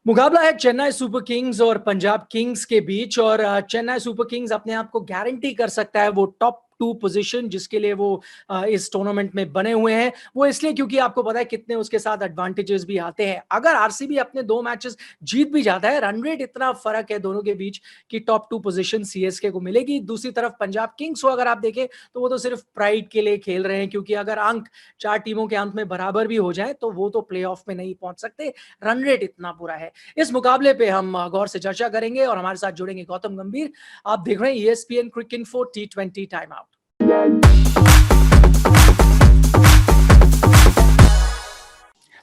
मुकाबला है Chennai super Kings और पंजाब किंग्स के बीच और चेन्नई सुपर किंग्स अपने आप को गारंटी कर सकता है वो टॉप 2 पोजीशन जिसके लिए वो इस टूर्नामेंट में बने हुए हैं। वो इसलिए क्योंकि आपको पता है कितने उसके साथ एडवांटेजेस भी आते हैं। अगर आरसीबी अपने 2 मैचेस जीत भी जाता है, रन रेट इतना फर्क है दोनों के बीच कि टॉप 2 पोजीशन सीएसके को मिलेगी। दूसरी तरफ पंजाब किंग्स को अगर आप देखें तो वो तो सिर्फ प्राइड के लिए खेल रहे हैं, क्योंकि अगर अंक 4 टीमों के अंत में बराबर भी हो जाए तो वो तो प्लेऑफ में नहीं पहुंच सकते, रन रेट इतना बुरा है। इस मुकाबले पे हम गौर से चर्चा करेंगे और हमारे साथ जुड़ेंगे गौतम गंभीर। आप देख रहे हैं ईएसपीएन क्रिक इन्फो T20 टाइम आउट।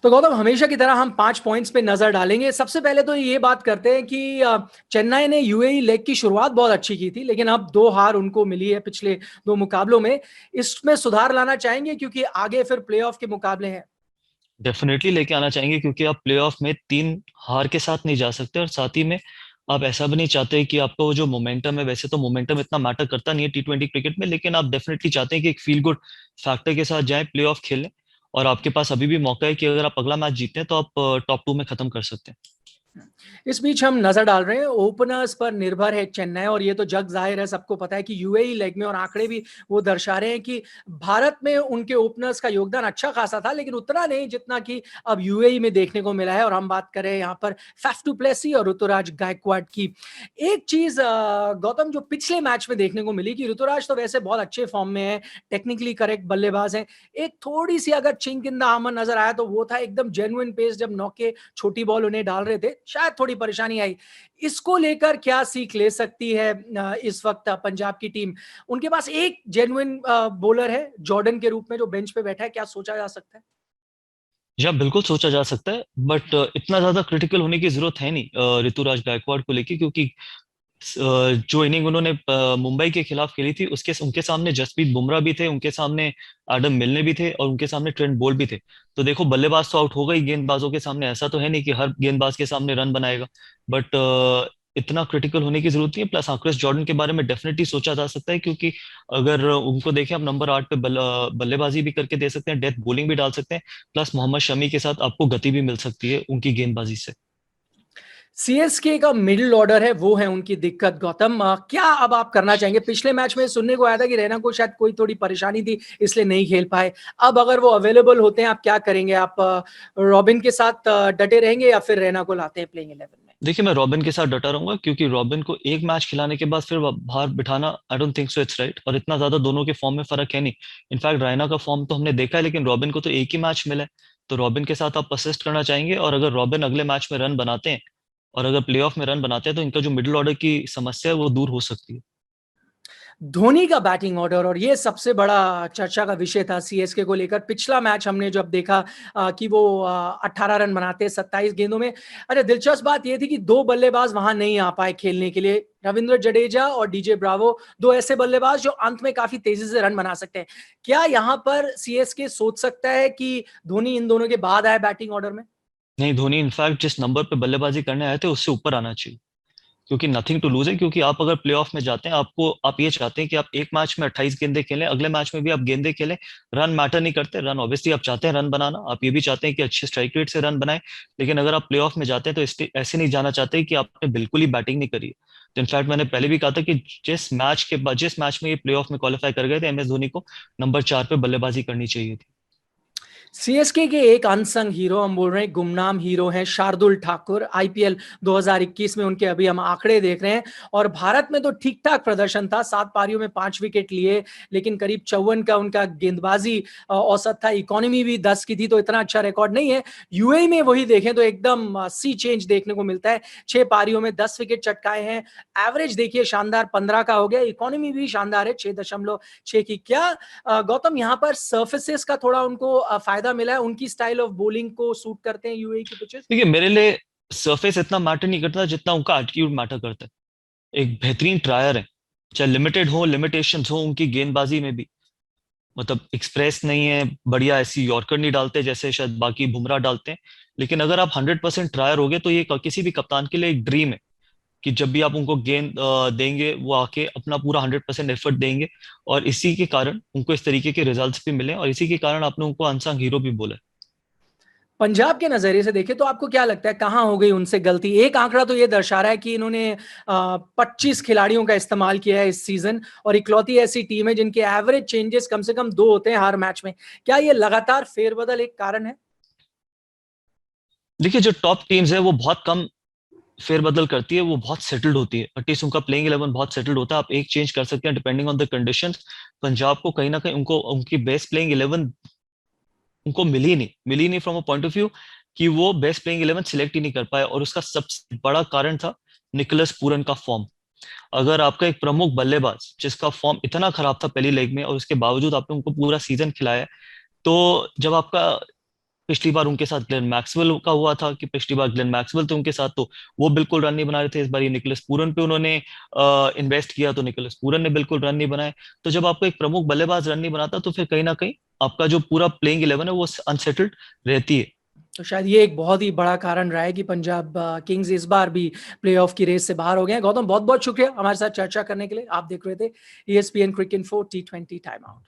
तो गौतम, हमेशा की तरह हम 5 पॉइंट्स पे नजर डालेंगे। सबसे पहले तो ये बात करते हैं कि चेन्नई ने यूएई लेग की शुरुआत बहुत अच्छी की थी, लेकिन अब 2 हार उनको मिली है पिछले 2 मुकाबलों में। इसमें सुधार लाना चाहेंगे क्योंकि आगे फिर प्लेऑफ के मुकाबले हैं। डेफिनेटली लेके आना चाहेंगे क्योंकि आप प्लेऑफ में 3 हार के साथ नहीं जा सकते और साथ ही में आप ऐसा भी नहीं चाहते कि आपका वो जो मोमेंटम है, वैसे तो मोमेंटम इतना मैटर करता नहीं है T20 क्रिकेट में, लेकिन आप डेफिनेटली चाहते हैं कि एक फील गुड फैक्टर के साथ जाएं, प्लेऑफ खेलें। और आपके पास अभी भी मौका है कि अगर आप अगला मैच जीते हैं तो आप टॉप 2 में खत्म कर सकते हैं। इस बीच हम नजर डाल रहे हैं ओपनर्स पर निर्भर है चेन्नई, और ये तो जग जाहिर है, सबको पता है कि यूएई लेग में, और आंकड़े भी वो दर्शा रहे हैं कि भारत में उनके ओपनर्स का योगदान अच्छा खासा था, लेकिन उतना नहीं जितना कि अब यूएई में देखने को मिला है। और हम बात करें यहाँ पर फैफ डू प्लेसी और ऋतुराज गायकवाड की। एक चीज गौतम, जो पिछले मैच में देखने को मिली कि ऋतुराज तो वैसे बहुत अच्छे फॉर्म में है, टेक्निकली करेक्ट बल्लेबाज है, एक थोड़ी सी अगर चिंक इन द आर्मर नजर आया तो वो था एकदम जेन्युइन पेस जब नौके छोटी बॉल उन्हें डाल रहे थे, शायद थोड़ी परेशानी आई। इसको लेकर क्या सीख ले सकती है इस वक्त पंजाब की टीम? उनके पास एक जेन्युइन बॉलर है जॉर्डन के रूप में जो बेंच पे बैठा है, क्या सोचा जा सकता है? जी बिल्कुल सोचा जा सकता है, बट इतना ज्यादा क्रिटिकल होने की जरूरत है नहीं ऋतुराज गायकवाड़ को लेके, क्योंकि जो इनिंग उन्होंने मुंबई के खिलाफ खेली थी उसके उनके सामने जसप्रीत बुमराह भी थे, उनके सामने एडम मिलने भी थे और उनके सामने ट्रेंट बोल्ट भी थे। तो देखो, बल्लेबाज तो आउट हो गई, गेंदबाजों के सामने ऐसा तो है नहीं कि हर गेंदबाज के सामने रन बनाएगा, बट इतना क्रिटिकल होने की जरूरत नहीं है। प्लस क्रिस जॉर्डन के बारे में डेफिनेटली सोचा जा सकता है, क्योंकि अगर उनको देखें, आप नंबर 8 पे बल्लेबाजी भी करके दे सकते हैं, डेथ बॉलिंग भी डाल सकते हैं, प्लस मोहम्मद शमी के साथ आपको गति भी मिल सकती है उनकी गेंदबाजी से। सीएसके का मिडिल ऑर्डर है, वो है उनकी दिक्कत। गौतम, क्या अब आप करना चाहेंगे? पिछले मैच में सुनने को आया था कि रैना को शायद कोई थोड़ी परेशानी थी इसलिए नहीं खेल पाए। अब अगर वो अवेलेबल होते हैं, आप क्या करेंगे? आप रॉबिन के साथ डटे रहेंगे या फिर रैना को लाते हैं प्लेइंग 11 में? देखिए, मैं रॉबिन के साथ डटा रहूंगा, क्योंकि रॉबिन को एक मैच खिलाने के बाद फिर बाहर बिठाना, I don't think so it's right. और इतना ज्यादा दोनों के फॉर्म में फर्क है नहीं। इनफैक्ट रायना का फॉर्म तो हमने देखा है, लेकिन रॉबिन को तो एक ही मैच मिला है। तो रॉबिन के साथ आप असिस्ट करना चाहेंगे, और अगर रॉबिन अगले मैच में रन बनाते हैं और अगर प्लेऑफ में रन बनाते हैं तो इनका जो मिडिल ऑर्डर की समस्या है वो दूर हो सकती है। धोनी का बैटिंग ऑर्डर, और ये सबसे बड़ा चर्चा का विषय था सीएसके को लेकर। पिछला मैच हमने जब देखा कि वो 18 रन बनाते 27 गेंदों में। अच्छा, दिलचस्प बात ये थी कि 2 बल्लेबाज वहां नहीं आ पाए खेलने के लिए, रविंद्र जडेजा और डीजे ब्रावो, 2 ऐसे बल्लेबाज जो अंत में काफी तेजी से रन बना सकते हैं। क्या यहाँ पर सीएसके सोच सकता है कि धोनी इन दोनों के बाद आए बैटिंग ऑर्डर में? नहीं, धोनी इनफैक्ट जिस नंबर पे बल्लेबाजी करने आए थे उससे ऊपर आना चाहिए, क्योंकि नथिंग टू लूज है। क्योंकि आप अगर प्लेऑफ में जाते हैं, आपको आप ये चाहते हैं कि आप एक मैच में 28 गेंदे खेलें, अगले मैच में भी आप गेंदे खेलें। रन मैटर नहीं करते, रन ऑब्वियसली आप चाहते हैं रन बनाना, आप ये भी चाहते हैं कि अच्छे स्ट्राइक रेट से रन बनाएं। लेकिन अगर आप प्लेऑफ में जाते हैं तो ऐसे नहीं जाना चाहते कि आपने बिल्कुल ही बैटिंग नहीं करी है। तो इनफैक्ट मैंने पहले भी कहा था कि जिस मैच में ये प्लेऑफ में क्वालिफाई कर गए थे, एम एस धोनी को नंबर 4 पे बल्लेबाजी करनी चाहिए थी। सीएसके के एक अनसंग हीरो, हम बोल रहे हैं गुमनाम हीरो हैं शार्दुल ठाकुर। आईपीएल 2021 में उनके अभी हम आंकड़े देख रहे हैं, और भारत में तो ठीक ठाक प्रदर्शन था, 7 पारियों में 5 विकेट लिए, लेकिन करीब 54 का उनका गेंदबाजी औसत था। इकोनॉमी भी 10 की थी, तो इतना अच्छा रिकॉर्ड नहीं है। यूएई में वही देखें तो एकदम सी चेंज देखने को मिलता है। 6 पारियों में 10 विकेट चटकाए हैं। एवरेज देखिए शानदार 15 का हो गया, इकोनॉमी भी शानदार है 6.6 की। क्या गौतम, यहाँ पर सर्फेसेस का थोड़ा उनको फायदा मिला है? उनकी स्टाइल ऑफ बॉलिंग को सूट करते हैं यूएई की पिचेस? देखिए, मेरे लिए सरफेस इतना मैटर नहीं करता जितना उनका एटीट्यूड मैटर करता है। एक बेहतरीन ट्रायर है, चाहे लिमिटेड हो, लिमिटेशंस हो उनकी गेंदबाजी में भी, मतलब एक्सप्रेस नहीं है, बढ़िया ऐसी यॉर्कर नहीं डालते जैसे शायद बाकी बुमराह डालते हैं। लेकिन अगर आप 100% ट्रायर हो गए तो ये किसी भी कप्तान के लिए एक ड्रीम है कि जब भी आप उनको गेंद देंगे, वो आके अपना पूरा 100% एफर्ट देंगे। और इसी के कारण उनको इस तरीके के रिजल्ट्स भी मिले, और इसी के कारण आपने उनको अनसंग हीरो भी बोला है। पंजाब के नज़रिए से देखें तो आपको क्या लगता है कहाँ हो गई उनसे गलती? एक आंकड़ा तो ये दर्शा रहा है कि इन्होंने 25 खिलाड़ियों का इस्तेमाल किया है इस सीज़न और इकलौती ऐसी टीम है जिनके एवरेज चेंजेस कम से कम 2 होते हैं हर मैच में। क्या ये लगातार फेरबदल एक कारण है? देखिए, जो टॉप टीम्स है वो बहुत कम फेरबदल करती है, वो बहुत सेटल्ड होती है। एटलीस्ट उनका प्लेइंग 11 बहुत सेटल्ड होता है। आप एक चेंज कर सकते हैं depending on the conditions. Punjab को कहीं ना कहीं उनको उनकी बेस्ट प्लेइंग 11 उनको मिली नहीं from a point of view कि वो बेस्ट प्लेइंग 11 सिलेक्ट ही नहीं कर पाए, और उसका सबसे बड़ा कारण था निकोलस पूरन का फॉर्म। अगर आपका एक प्रमुख बल्लेबाज जिसका फॉर्म इतना खराब था पहली लेग में, और उसके बावजूद आपने उनको पूरा सीजन खिलाया, तो जब आपका पिछली बार उनके साथ ग्लेन मैक्सवेल का हुआ था कि पिछली बार ग्लेन मैक्सवेल थे उनके साथ, तो वो बिल्कुल रन नहीं बना रहे थे। इस बार ये निकोलस पूरन पे उन्होंने इन्वेस्ट किया, तो निकोलस पूरन ने बिल्कुल रन नहीं बनाए। तो जब आपको एक प्रमुख बल्लेबाज रन नहीं बनाता, तो फिर कहीं ना कहीं आपका जो पूरा प्लेइंग 11 है वो अनसेटल्ड रहती है। तो शायद ये एक बहुत ही बड़ा कारण रहा है कि पंजाब किंग्स इस बार भी प्लेऑफ की रेस से बाहर हो गए हैं। गौतम, बहुत-बहुत शुक्रिया हमारे साथ चर्चा करने के लिए। आप देख रहे थे ESPN क्रिक इन्फो T20 टाइम आउट।